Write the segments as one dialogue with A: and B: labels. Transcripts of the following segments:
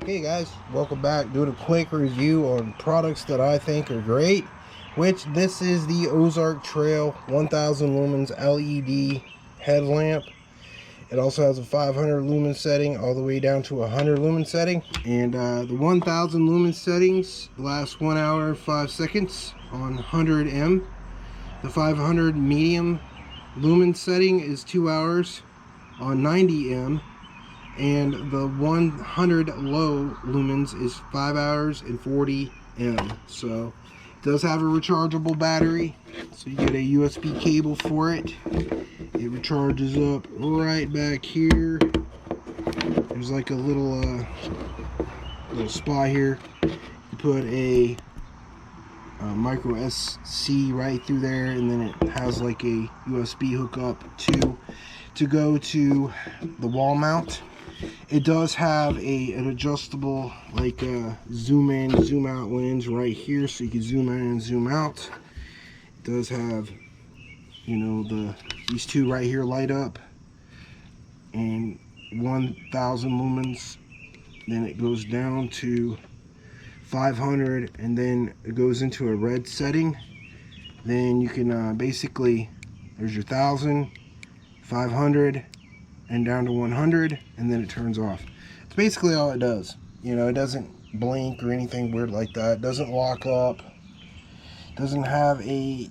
A: Hey guys, welcome back. Doing a quick review on products that I think are great, which this is the Ozark Trail 1000 lumens LED headlamp. It also has a 500 lumen setting all the way down to a 100 lumen setting, and the 1000 lumen settings last 1 hour and 5 seconds on 100M. The 500 medium lumen setting is 2 hours on 90M, and the 100 low lumens is 5 hours and 40M. So it does have a rechargeable battery, so you get a USB cable for it. It recharges up right back here. There's like a little spot here. You put a micro SC right through there, and then it has like a USB hookup to go to the wall mount. It does have an adjustable like zoom in, zoom out lens right here, so you can zoom in and zoom out. It does have, you know, these two right here light up, and 1000 lumens. Then it goes down to 500, and then it goes into a red setting. Then you can basically, there's your 1000, 500, and down to 100, and then it turns off. It's basically all it does. You know, it doesn't blink or anything weird like that. It doesn't lock up. It doesn't have a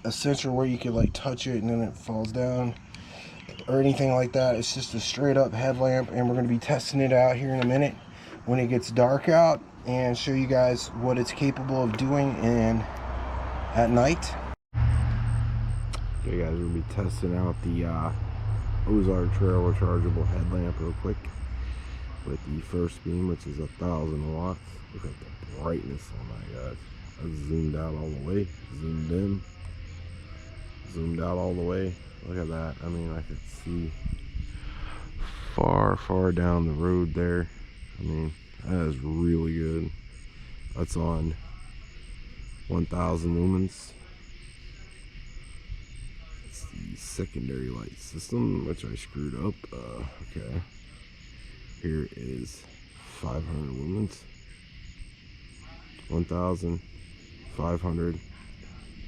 A: sensor where you can like touch it and then it falls down or anything like that. It's just a straight up headlamp, and we're going to be testing it out here in a minute when it gets dark out and show you guys what it's capable of doing at night. Okay guys, we'll be testing out the Ozark Trail rechargeable headlamp real quick with the first beam, which is 1000 watts. Look at the brightness on that, guys. I zoomed out all the way, zoomed in, zoomed out all the way. Look at that. I mean, I could see far down the road there. I mean, that is really good. That's on 1000 lumens. The secondary light system, which I screwed up. Okay, here is 500 lumens, 1000, 500,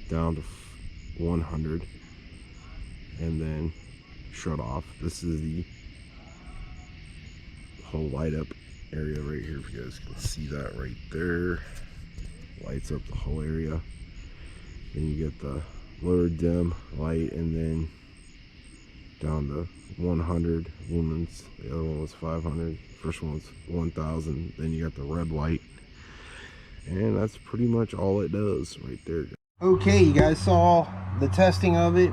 A: down to 100, and then shut off. This is the whole light up area right here. If you guys can see that right there, lights up the whole area. Then you get the lower dim light, and then down to 100 lumens. The other one was 500. First one was 1000. Then you got the red light, and that's pretty much all it does right there. Okay, you guys saw the testing of it.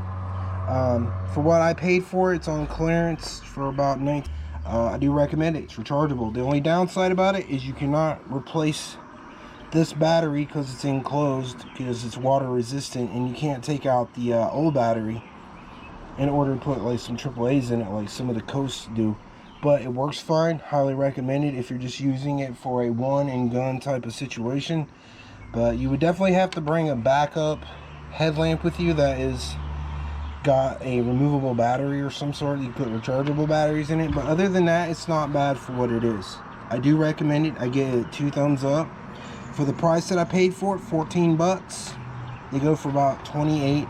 A: For what I paid for it, it's on clearance for about $19. I do recommend it. It's rechargeable. The only downside about it is you cannot replace this battery because it's enclosed, because it's water resistant, and you can't take out the old battery in order to put like some AAAs in it like some of the coasts do. But it works fine. Highly recommend it if you're just using it for a one and gun type of situation. But you would definitely have to bring a backup headlamp with you that is got a removable battery or some sort. You put rechargeable batteries in it, but other than that, it's not bad for what it is. I do recommend it. I give it 2 thumbs up. For the price that I paid for it, 14 bucks. They go for about 28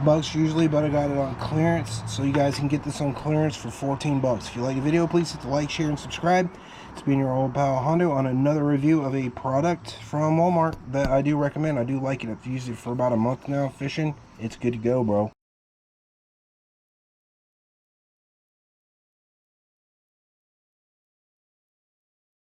A: bucks usually, but I got it on clearance, so you guys can get this on clearance for 14 bucks. If you like the video, please hit the like, share, and subscribe. It's been your old pal Hondo on another review of a product from Walmart that I do recommend. I do like it. I've used it for about a month now fishing. It's good to go, bro.